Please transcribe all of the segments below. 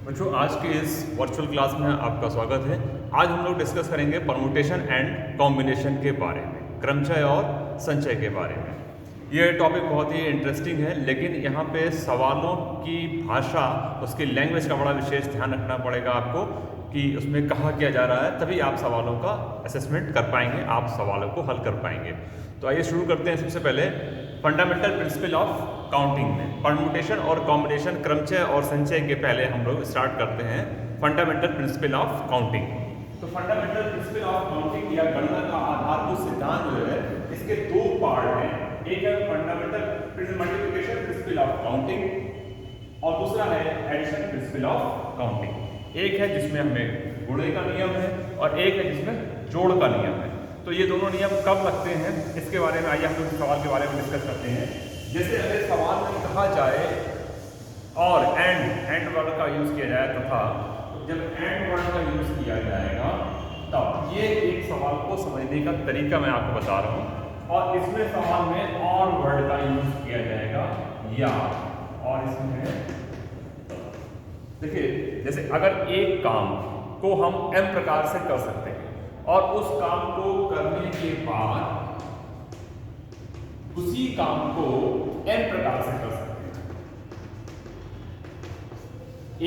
बच्चों, आज के इस वर्चुअल क्लास में आपका स्वागत है। आज हम लोग डिस्कस करेंगे परमुटेशन एंड कॉम्बिनेशन के बारे में, क्रमचय और संचय के बारे में। ये टॉपिक बहुत ही इंटरेस्टिंग है, लेकिन यहाँ पे सवालों की भाषा, उसकी लैंग्वेज का बड़ा विशेष ध्यान रखना पड़ेगा आपको कि उसमें कहा क्या जा रहा है, तभी आप सवालों का असेसमेंट कर पाएंगे, आप सवालों को हल कर पाएंगे। तो आइए शुरू करते हैं। सबसे पहले फंडामेंटल प्रिंसिपल ऑफ काउंटिंग में परमुटेशन और कॉम्बिनेशन, क्रमचय और संचय के पहले हम लोग स्टार्ट करते हैं फंडामेंटल प्रिंसिपल ऑफ काउंटिंग। तो फंडामेंटल प्रिंसिपल ऑफ काउंटिंग या गणना का आधारभूत सिद्धांत जो है, इसके दो पार्ट हैं। एक है fundamental multiplication principle of counting और दूसरा है एडिशन प्रिंसिपल ऑफ काउंटिंग। एक है जिसमें हमें गुणे का नियम है और एक है जिसमें जोड़ का नियम है। तो ये दोनों नियम कब लगते हैं, इसके बारे में आइए हम लोग सवाल के बारे में डिस्कस करते हैं। जैसे अगर सवाल में कहा जाए और एंड वर्ड का यूज किया जाए तथा, तो जब एंड वर्ड का यूज किया जाएगा तब ये एक सवाल को समझने का तरीका मैं आपको बता रहा हूँ। और इसमें सवाल में और वर्ड का यूज किया जाएगा या, और इसमें देखिए जैसे अगर एक काम को हम m प्रकार से कर सकते हैं और उस काम को करने के बाद उसी काम को n प्रकार से कर सकते हैं।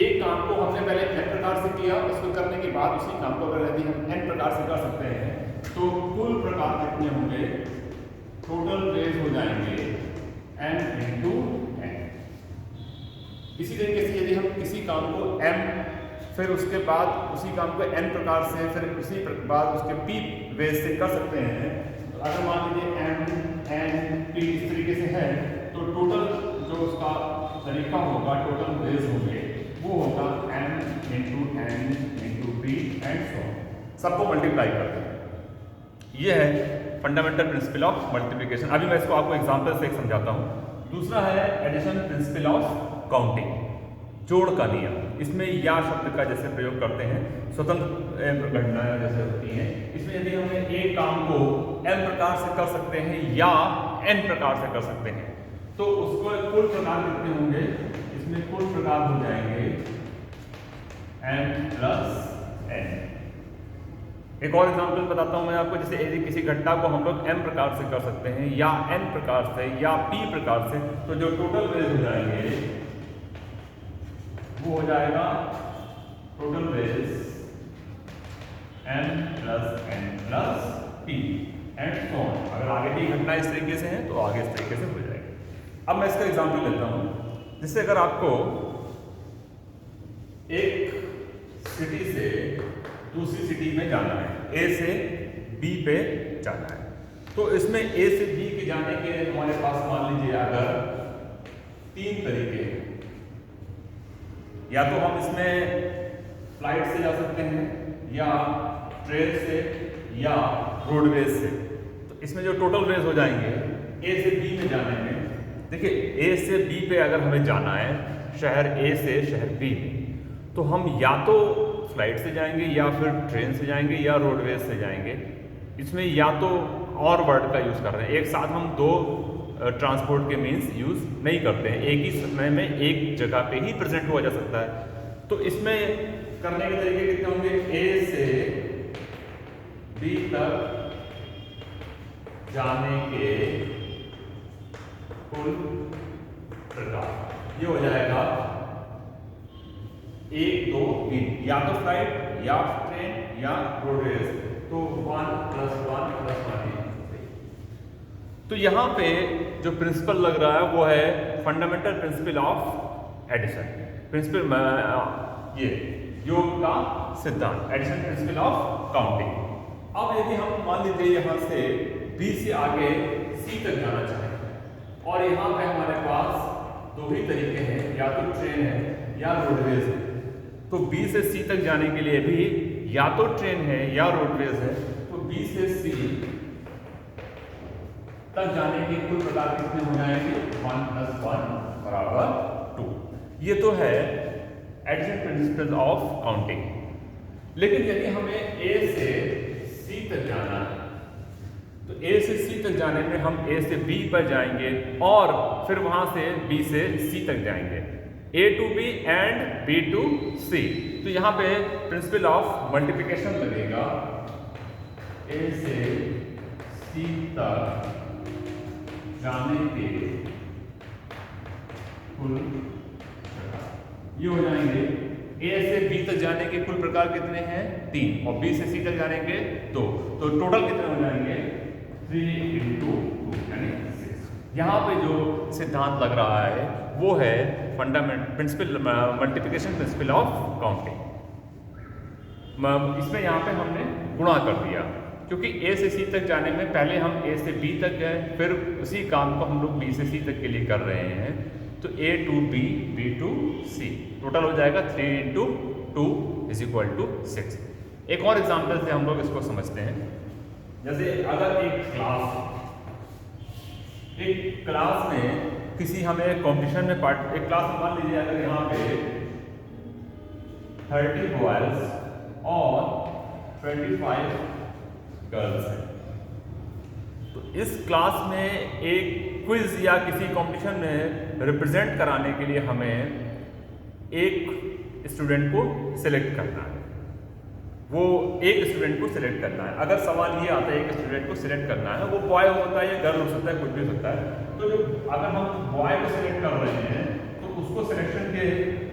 एक काम को हमने पहले n प्रकार से किया, उसको करने के बाद उसी काम को अगर यदि हम n प्रकार से कर सकते हैं तो कुल प्रकार कितने होंगे, टोटल वेज हो जाएंगे n इंटू n। इसी तरीके से यदि हम किसी काम को m, फिर उसके बाद उसी काम को n प्रकार से, फिर उसी बाद उसके p वेज से कर सकते हैं। तो अगर मान लीजिए m n p इस तरीके से है, तो टोटल जो उसका तरीका होगा, टोटल वेज होंगे, वो होगा m into n into p and सो, सबको मल्टीप्लाई करते हैं। ये है फंडामेंटल प्रिंसिपल ऑफ मल्टीप्लिकेशन। अभी मैं इसको आपको एग्जांपल से एक समझाता हूँ। दूसरा है एडिशन प्रिंसिपल ऑफ काउंटिंग, जोड़ का नियम। इसमें या शब्द का जैसे प्रयोग करते हैं, स्वतंत्र घटनाएं जैसे होती हैं, इसमें यदि हम एक काम को m प्रकार से कर सकते हैं या n प्रकार से कर सकते हैं, तो उसको कुल प्रकार कितने होंगे, इसमें कुल प्रकार हो जाएंगे m प्लस n। एक और एग्जांपल बताता हूं मैं आपको। जैसे यदि किसी घटना को हम लोग m प्रकार से कर सकते हैं या n प्रकार से या p प्रकार से, तो जो टोटल वेज हो जाएंगे वो हो जाएगा total ways m plus n plus p and so on. अगर आगे की घटना इस तरीके से है तो आगे इस तरीके से हो जाएगी। अब मैं इसका एग्जांपल लेता हूं। जिससे अगर आपको एक सिटी से दूसरी सिटी में जाना है, A से B पे जाना है, तो इसमें A से B के जाने के हमारे पास मान लीजिए अगर तीन तरीके हैं। या तो हम इसमें फ्लाइट से जा सकते हैं, या ट्रेन से, या रोडवेज से। तो इसमें जो टोटल वेज हो जाएंगे A से B में जाने में, देखिए A से B पे अगर हमें जाना है शहर A से शहर B में, तो हम या तो फ्लाइट से जाएंगे या फिर ट्रेन से जाएंगे या रोडवेज से जाएंगे। इसमें या तो और वर्ड का यूज़ कर रहे हैं, एक साथ हम दो ट्रांसपोर्ट के मीन्स यूज़ नहीं करते हैं, एक ही समय में एक जगह पे ही प्रेजेंट हुआ जा सकता है। तो इसमें करने के तरीके कितने होंगे, A से B तक जाने के कुल प्रकार, ये हो जाएगा 1 2 3, या तो फ्लाइट या ट्रेन या रोडवेज, तो 1 प्लस 1 प्लस 1। तो यहाँ पे जो प्रिंसिपल लग रहा है वो है fundamental principle of addition, principle ये योग का सिद्धांत, एडिशन प्रिंसिपल ऑफ काउंटिंग। अब यदि हम मान लीजिए यहाँ से B से आगे C तक जाना चाहें और यहाँ पे हमारे पास दो ही तरीके हैं, या तो ट्रेन है या रोडवेज है, तो B से C तक जाने के लिए भी या तो ट्रेन है या रोडवेज है, तो B से C तक जाने के कुल प्रकार कितने हो जाएंगे, 1 प्लस 1 बराबर 2। ये तो है एडिशन प्रिंसिपल ऑफ काउंटिंग। लेकिन यदि हमें A से C तक जाना है, तो A से C तक जाने में हम A से B पर जाएंगे और फिर वहां से B से C तक जाएंगे। A to B and B to C। तो यहाँ पे प्रिंसिपल ऑफ मल्टीप्लिकेशन लगेगा A से C तक जाने के कुल प्रकार, ये हो जाएंगे A से B तक जाने के कुल प्रकार कितने हैं 3 और B से C तक जाने के 2, तो टोटल कितने हो जाएंगे 3 into 2 यानी 6। यहाँ पे जो सिद्धांत लग रहा है वो है principle multiplication principle of counting. इसमें यहाँ पे हमने गुणा कर दिया क्योंकि A से C तक जाने में पहले हम A से B तक गए, फिर उसी काम को हम लोग B से C तक के लिए कर रहे हैं, तो A to B, B to C, total हो जाएगा 3 into 2 is equal to 6। एक और एग्जाम्पल से हम लोग इसको समझते हैं। जैसे अगर एक क्लास में किसी हमें कॉम्पिटिशन में एक क्लास में मान लीजिए अगर यहाँ पे 30 बॉयज और 25 गर्ल्स हैं, तो इस क्लास में एक क्विज या किसी कंपटीशन में रिप्रेजेंट कराने के लिए हमें एक स्टूडेंट को सिलेक्ट करना है। वो एक स्टूडेंट को सिलेक्ट करना है। अगर सवाल ये आता है एक स्टूडेंट को सिलेक्ट करना है, वो बॉय हो सकता है या गर्ल हो सकता है, कुछ भी हो सकता है, तो जो अगर हम बॉय को सिलेक्ट कर रहे हैं तो उसको सिलेक्शन के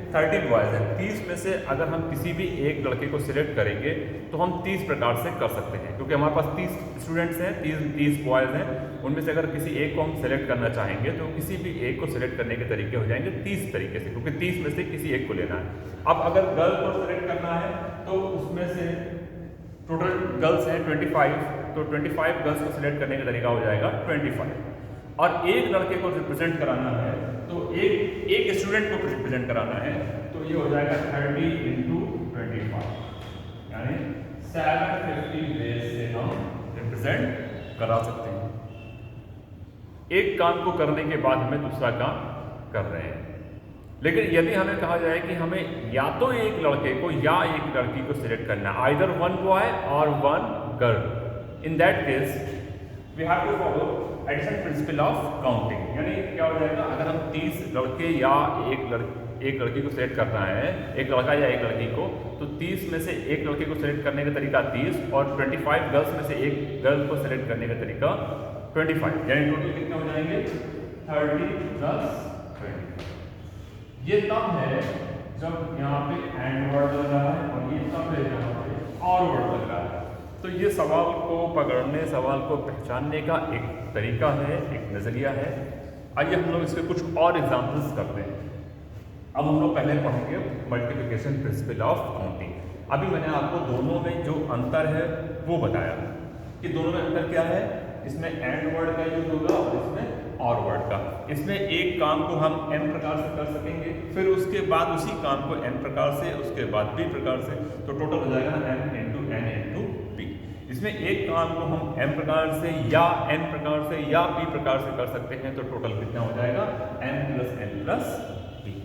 30 बॉयज हैं, 30 में से अगर हम किसी भी एक लड़के को सिलेक्ट करेंगे तो हम 30 प्रकार से कर सकते हैं, क्योंकि हमारे पास 30 स्टूडेंट्स हैं, 30 बॉयज़ हैं, उनमें से अगर किसी एक को हम सिलेक्ट करना चाहेंगे तो किसी भी एक को सिलेक्ट करने के तरीके हो जाएंगे 30 तरीके से, क्योंकि 30 में से किसी एक को लेना है। अब अगर गर्ल को सिलेक्ट करना है तो उसमें से टोटल गर्ल्स हैं 25, तो 25 गर्ल्स को सिलेक्ट करने का तरीका हो जाएगा 25, और एक लड़के को रिप्रेजेंट कराना है तो एक स्टूडेंट को रिप्रेजेंट कराना है, तो ये हो जाएगा 30 into 25 यानी 750 वेज से हम रिप्रेजेंट करा सकते हैं। एक काम को करने के बाद हमें दूसरा काम कर रहे हैं। लेकिन यदि हमें कहा जाए कि हमें या तो एक लड़के को या एक लड़की को सिलेक्ट करना है, either one boy or one girl, in that case we have to follow addition principle of counting. यानी क्या हो जाएगा, अगर हम 30 लड़के या एक लड़की को सिलेक्ट करना है, एक लड़का या एक लड़की को, तो 30 में से एक लड़के को सिलेक्ट करने का तरीका 30 और 25 गर्ल्स में से एक गर्ल को सिलेक्ट करने का तरीका 25, यानी टोटल कितने हो जाएंगे 30 + 20। ये तब है जब यहाँ पे एंड वर्ड लग रहा है और ये तब है जहाँ पे और वर्ड लग रहा है। तो ये सवाल को पकड़ने, सवाल को पहचानने का एक तरीका है, एक नज़रिया है। आइए हम लोग इसके कुछ और एग्जाम्पल्स करते हैं। अब हम लोग पहले पढ़ेंगे मल्टीप्लिकेशन प्रिंसिपल ऑफ काउंटिंग। अभी मैंने आपको दोनों में जो अंतर है वो बताया कि दोनों में अंतर क्या है। इसमें एंड वर्ड का यूज होगा और इसमें और वर्ड का। इसमें एक काम को हम n प्रकार से कर सकेंगे, फिर उसके बाद उसी काम को n प्रकार से, उसके बाद b प्रकार से, तो टोटल हो जाएगा m into n into b। इसमें एक काम को हम m प्रकार से या n प्रकार से या b प्रकार से कर सकते हैं, तो टोटल कितना हो जाएगा n + n + b।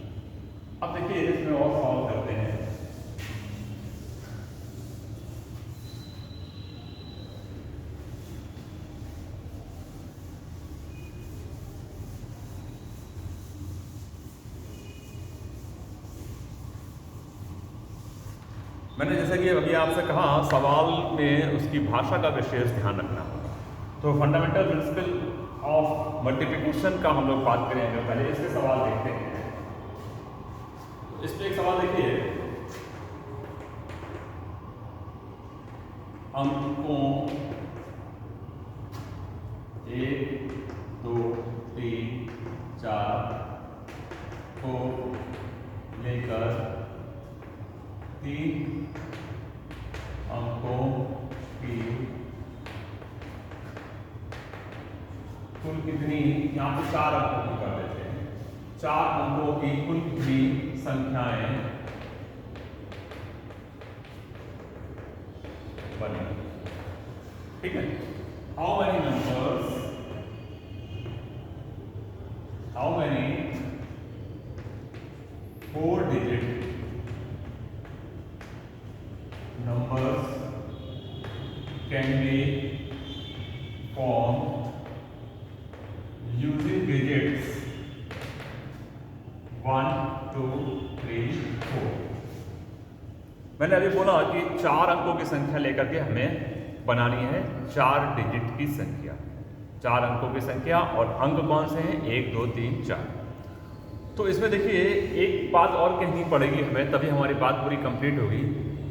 अब देखिए इसमें और सॉल्व करते हैं। मैंने जैसा कि अभी आपसे कहा, सवाल में उसकी भाषा का विशेष ध्यान रखना होगा। तो फंडामेंटल प्रिंसिपल ऑफ मल्टीप्लिकेशन का हम लोग बात करेंगे। पहले इसके सवाल देखते हैं। इस पे एक सवाल देखिए, अंकों 1 2 3 4 को लेकर 3 अंकों की कुल कितनी, यहाँ पे 4 अंकों की कर देते हैं, 4 अंकों की कुल कितनी संख्याएं बनी। ठीक है, how many numbers, how many 4 digit numbers can be formed using digits 1 2 मैंने अभी बोला कि 4 अंकों की संख्या लेकर के हमें बनानी है 4 डिजिट की संख्या, 4 अंकों की संख्या। और अंक कौन से हैं? 1 2 3 4। तो इसमें देखिए एक बात और कहनी पड़ेगी हमें, तभी हमारी बात पूरी कंप्लीट होगी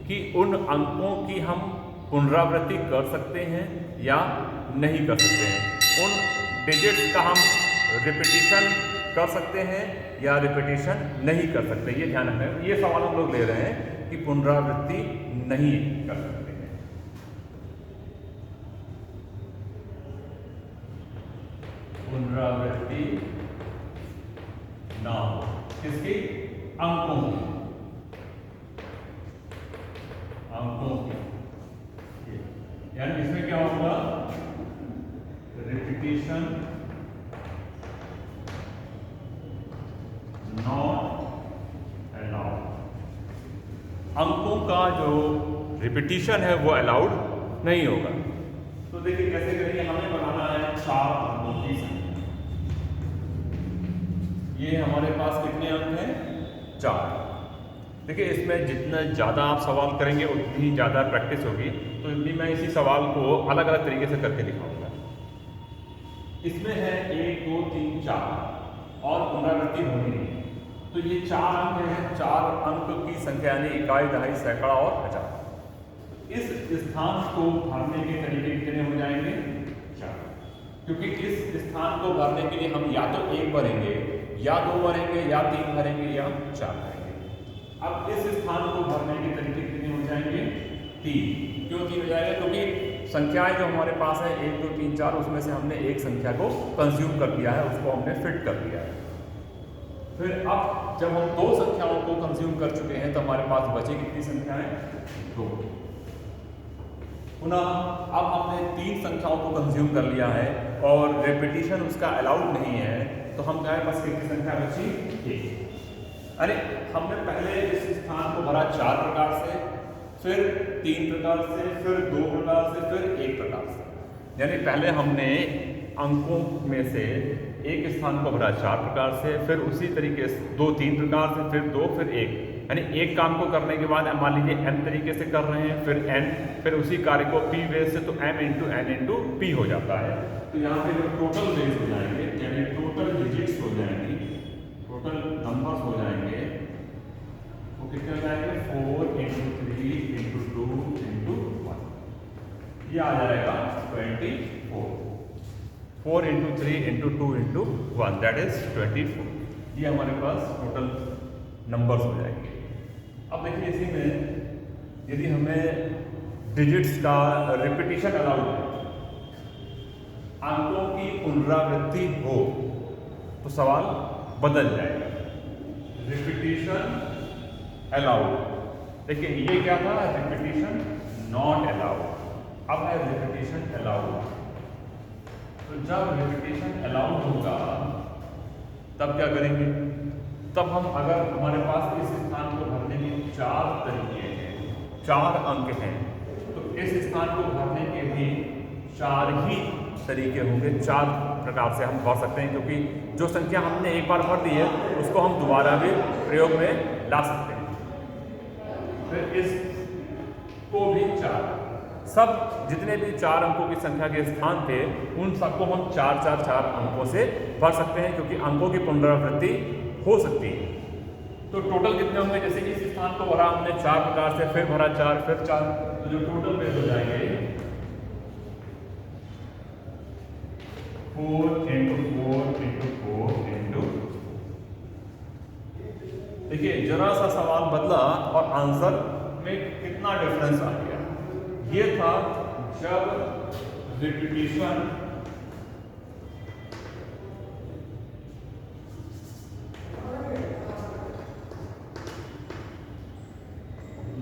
कि उन अंकों की हम पुनरावृत्ति कर सकते हैं या नहीं कर सकते हैं, उन डिजिट्स का हम रिपीटिशन कर सकते हैं या रिपीटिशन नहीं कर सकते। ये ध्यान रखना, ये सवाल हम लोग ले रहे हैं कि पुनरावृत्ति नहीं कर सकते हैं। पुनरावृत्ति ना हो किसकी? अंकों की। यानी इसमें क्या होगा? Repetition not allowed. अंकों का जो रिपीटिशन है वो अलाउड नहीं होगा। तो देखिए कैसे करेंगे, हमें बनाना है 4 अंकों की संख्या। ये हमारे पास कितने अंक हैं? 4। देखिए इसमें जितना ज़्यादा आप सवाल करेंगे उतनी ज़्यादा प्रैक्टिस होगी, तो इसलिए मैं इसी सवाल को अलग अलग तरीके से करके दिखाऊंगा। इसमें है 1 2 3 4 और पुनरावृत्ति होनी नहीं है। तो ये 4 अंक हैं, 4 अंक की संख्या यानी इकाई, दहाई, सैकड़ा और हजार। इस स्थान को भरने के तरीके कितने हो जाएंगे? 4। क्योंकि इस स्थान को भरने के लिए हम या तो 1 भरेंगे या 2 भरेंगे या 3 भरेंगे या 4 भरेंगे। अब इस स्थान को भरने के तरीके कितने हो जाएंगे? 3। क्यों 3 हो जाएगा? क्योंकि संख्याएं जो हमारे पास है 1 2 3 4, उसमें से हमने एक संख्या को कंज्यूम कर दिया है, उसको हमने फिट कर दिया है। फिर अब जब हम 2 संख्याओं को कंज्यूम कर चुके हैं तो हमारे पास बचे कितनी संख्याएं? 2। पुनः अब हमने 3 संख्याओं को कंज्यूम कर लिया है और रिपीटिशन उसका अलाउड नहीं है, तो हम हमारे पास कितनी संख्या बची? 1। अरे हमने पहले इस स्थान को भरा 4 प्रकार से, फिर 3 प्रकार से, फिर 2 प्रकार से, फिर 1 प्रकार से। यानी पहले हमने अंकों में से एक स्थान को भरा 4 प्रकार से, फिर उसी तरीके से 2 3 प्रकार से, फिर 2, फिर 1। यानी एक काम को करने के बाद मान लीजिए n तरीके से कर रहे हैं, फिर n, फिर उसी कार्य को p वेज से, तो m into n into p हो जाता है। तो यहाँ पे जो टोटल वेज हो जाएंगे यानी टोटल डिजिट्स हो जाएंगी, टोटल नंबर्स हो जाएंगे, वो कितने हो जाएंगे? 4 इंटू 3 इंटू 2 इंटू 1। ये आ जाएगा 24। 4 into 3 into 2 into 1 that is 24। ये हमारे पास टोटल नंबर्स हो जाएंगे। अब देखिए इसी में यदि हमें डिजिट्स का रिपीटिशन अलाउड है, अंकों की पुनरावृत्ति हो, तो सवाल बदल जाएगा। रिपीटिशन अलाउड, देखिए ये क्या था? Repetition not allowed. अब है रिपीटिशन अलाउड। तो जब रिपीटिशन अलाउड होगा तब क्या करेंगे? तब हम अगर हमारे पास इस स्थान को भरने के 4 तरीके हैं, 4 अंक हैं, तो इस स्थान को भरने के भी 4 ही तरीके होंगे, 4 प्रकार से हम भर सकते हैं। क्योंकि जो संख्या हमने एक बार भर दी है उसको हम दोबारा भी प्रयोग में ला सकते हैं। फिर इसको भी 4, सब जितने भी 4 अंकों की संख्या के स्थान थे उन सबको हम 4 4 4 अंकों से भर सकते हैं, क्योंकि अंकों की पुनरावृत्ति हो सकती है। तो टोटल कितने होंगे? जैसे कि इस स्थान को भरा हमने 4 प्रकार से, फिर भरा 4, फिर 4, तो जो टोटल वेज हो जाएंगे 4 इंटू 4 इंटू 4 इंटू। देखिए जरा सा सवाल बदला और आंसर में कितना डिफरेंस आ गया। ये था जब रिपीटिशन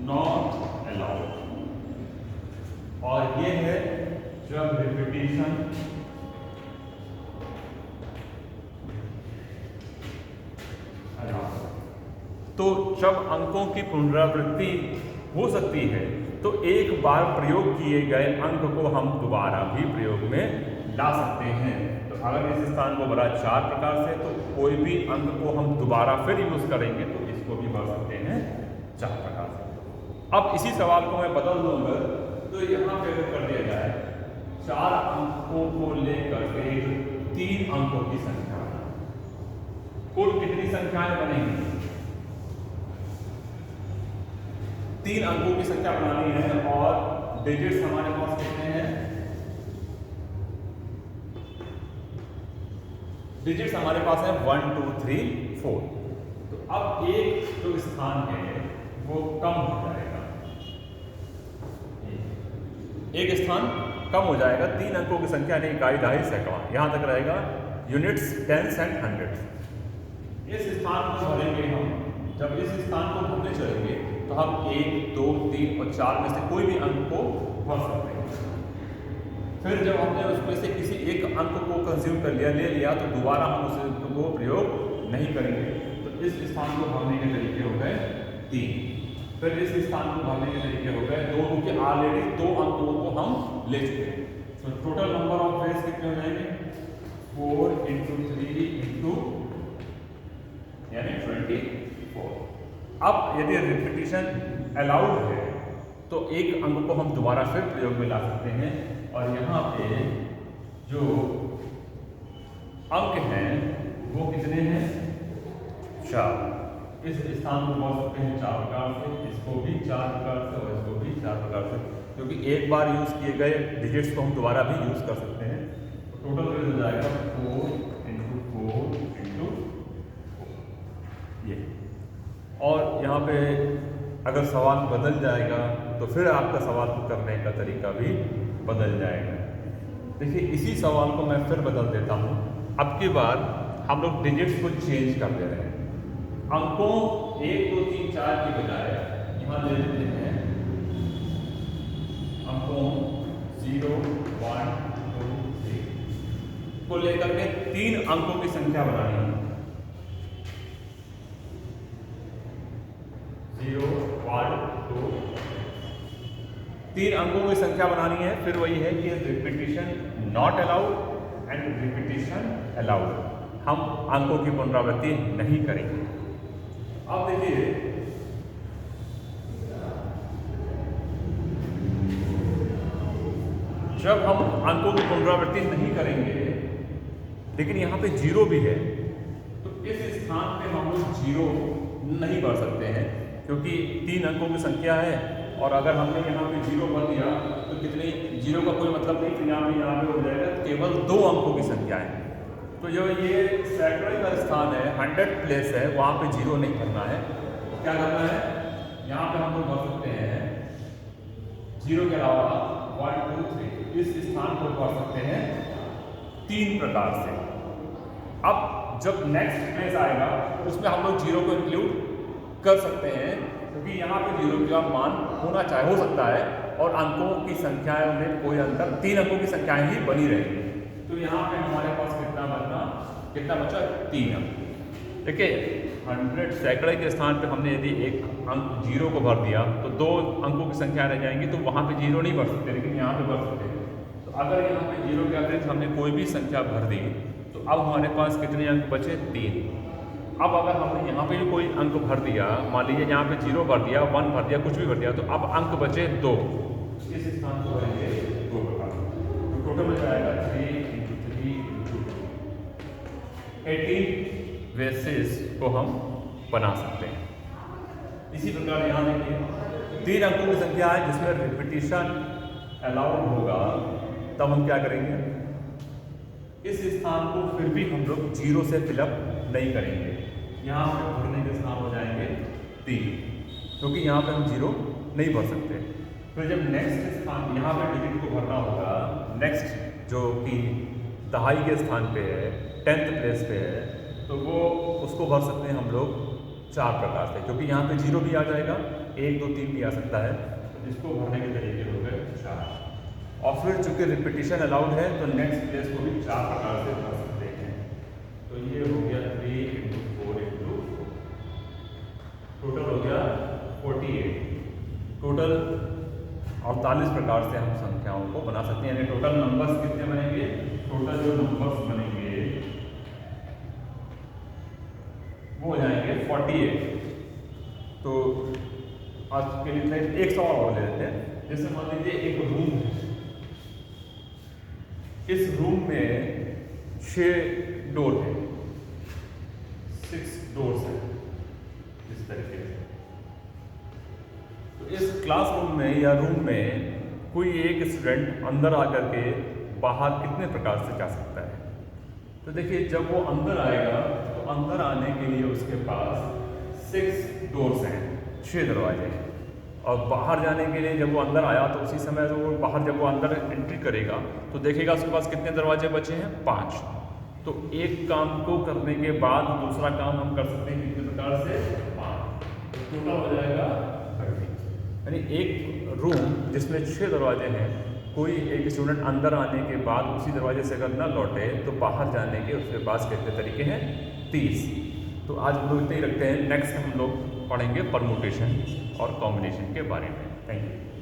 नॉट अलाउड, और ये है जब रिपीटिशन अलाउड। तो जब अंकों की पुनरावृत्ति हो सकती है तो एक बार प्रयोग किए गए अंक को हम दोबारा भी प्रयोग में ला सकते हैं। तो अगर इस स्थान को भरा 4 प्रकार से, तो कोई भी अंक को हम दोबारा फिर यूज करेंगे तो इसको भी भर सकते हैं 4 प्रकार से। अब इसी सवाल को मैं बदल दूँ अगर, तो यहाँ पे अगर कर दिया जाए 4 अंकों को लेकर के 3 अंकों की संख्या, कुल कितनी संख्याएं बनेंगी? 3 अंकों की संख्या बनानी है और डिजिट्स हमारे पास कितने हैं? डिजिट्स हमारे पास है 1 2 3 4। तो अब एक जो स्थान है वो कम हो जाएगा, एक स्थान कम हो जाएगा। 3 अंकों की संख्या यानी इकाई, दहाई, सैकड़ा, यहां तक रहेगा यूनिट्स, टेंस एंड हंड्रेड्स। इस स्थान को भरेंगे हम, जब इस स्थान को भरने चलेंगे तो हम 1 2 3 और 4 में से कोई भी अंक को भर सकते हैं। फिर जब हमने उसमें से किसी एक अंक को कंज्यूम कर लिया, ले लिया, तो दोबारा हम उसको प्रयोग नहीं करेंगे। तो इस स्थान को भरने के तरीके हो गए 3, फिर इस स्थान को भरने के तरीके हो गए 2, क्योंकि ऑलरेडी 2 अंकों को हम ले चुके हैं। तो टोटल नंबर ऑफ वेज कितने हो जाएंगे? 4 × 3 × यानी 24। अब यदि रिपीटिशन अलाउड है तो एक अंक को हम दोबारा फिर प्रयोग में ला सकते हैं, और यहाँ पे जो अंक हैं वो कितने हैं? 4। इस स्थान को बोल सकते हैं 4 प्रकार से, इसको भी 4 प्रकार से और इसको भी 4 प्रकार से, क्योंकि एक बार यूज किए गए डिजिट्स को हम दोबारा भी यूज कर सकते हैं। तो टोटल वेज हो जाएगा 4 × 4 × 4 ये। और यहाँ पे अगर सवाल बदल जाएगा तो फिर आपका सवाल को करने का तरीका भी बदल जाएगा। देखिए इसी सवाल को मैं फिर बदल देता हूँ। अब की बार हम लोग डिजिट्स को चेंज कर दे रहे हैं। अंकों 1 2 3 4 की बजाय यहाँ ले लेते हैं अंकों 0 1 2 3 को लेकर के 3 अंकों की संख्या बनानी है। 0 1 2 3 अंकों की संख्या बनानी है। फिर वही है कि repetition not allowed and repetition allowed, हम अंकों की पुनरावृत्ति नहीं करेंगे। अब देखिए जब हम अंकों की पुनरावृत्ति नहीं करेंगे, लेकिन यहाँ पे 0 भी है, तो इस स्थान पे हम लोग 0 नहीं भर सकते हैं, क्योंकि 3 अंकों की संख्या है। और अगर हमने यहाँ पे 0 भर दिया तो कितने 0 का कोई मतलब नहीं, तो यहाँ पे हो जाएगा केवल 2 अंकों की संख्या है। तो जो ये सैकड़े का स्थान है, 100 प्लेस है, वहाँ पे 0 नहीं भरना है। क्या करना है? यहाँ पे हम लोग भर सकते हैं 0 के अलावा 1 2 3, इस स्थान को भर सकते हैं 3 प्रकार से। अब जब नेक्स्ट प्लेस आएगा उसमें हम लोग 0 को इंक्लूड कर सकते हैं, क्योंकि यहाँ पे 0 का मान होना हो सकता है, और अंकों की संख्याओं में कोई अंतर, 3 अंकों की संख्याएं ही बनी रहेगी। तो यहाँ पे हमारे पास कितना बचा? 3 अंक। देखिए 100 सैकड़े के स्थान पे हमने यदि एक अंक 0 को भर दिया तो 2 अंकों की संख्या रह जाएंगी, तो वहाँ पे 0 नहीं भर सकते, लेकिन यहाँ पे भर सकते हैं। तो अगर यहाँ पे 0 के अतिरिक्त हमने कोई भी संख्या भर दी तो अब हमारे पास कितने अंक बचे? 3। अब अगर हमने यहाँ पे भी कोई अंक भर दिया, मान लीजिए यहाँ पे 0 भर दिया, 1 भर दिया, कुछ भी भर दिया, तो अब अंक बचे 2। इस स्थान को भरेंगे 2 प्रकार, तो टोटल हो जाएगा 3 × 3 × 18 वेसेस को हम बना सकते हैं। इसी प्रकार यहाँ देखिए 3 अंकों की संख्या है जिसमें रिपीटिशन अलाउड होगा, तब हम क्या करेंगे? इस स्थान को फिर भी हम लोग 0 से फिलअप नहीं करेंगे, यहाँ पे भरने के स्थान हो जाएंगे 3, क्योंकि यहाँ पे हम 0 नहीं भर सकते। फिर जब नेक्स्ट स्थान यहाँ पे डिजिट को भरना होगा, नेक्स्ट जो कि दहाई के स्थान पे है, 10th प्लेस पे है, तो वो उसको भर सकते हैं हम लोग 4 प्रकार से, क्योंकि यहाँ पे 0 भी आ जाएगा, 1 2 3 भी आ सकता है, तो इसको भरने के तरीके हो गए 4। और फिर चूंकि रिपीटिशन अलाउड है तो नेक्स्ट प्लेस को भी 4 प्रकार से भर सकते हैं। तो ये हो गया 3 × 4 × 4, टोटल हो गया 48। टोटल 48 प्रकार से हम संख्याओं को बना सकते हैं। यानी टोटल नंबर्स कितने बनेंगे? टोटल जो नंबर्स बनेंगे वो हो जाएंगे 48। तो आज के लिए एक सवाल और ले लेते हैं। जैसे मान लीजिए एक रूम है, इस रूम में 6 डोर है, 6 डोर्स हैं इस तरीके से। तो इस क्लासरूम में या रूम में कोई एक स्टूडेंट अंदर आकर के बाहर कितने प्रकार से जा सकता है? तो देखिए जब वो अंदर आएगा तो अंदर आने के लिए उसके पास 6 डोर्स हैं, 6 दरवाजे हैं। और बाहर जाने के लिए जब वो अंदर आया तो उसी समय तो वो बाहर जब वो अंदर एंट्री करेगा तो देखेगा उसके पास कितने दरवाजे बचे हैं, 5। तो एक काम को करने के बाद दूसरा काम हम कर सकते हैं कितने प्रकार से, 5। तो टोटल हो जाएगा 30। यानी एक रूम जिसमें 6 दरवाजे हैं, कोई एक स्टूडेंट अंदर आने के बाद उसी दरवाजे से अगर न लौटे तो बाहर जाने के उसके पास कितने तरीके हैं, 30। तो आज हम लोग इतना ही रखते हैं। नेक्स्ट हम लोग पढ़ेंगे परमुटेशन और कॉम्बिनेशन के बारे में। Thank you.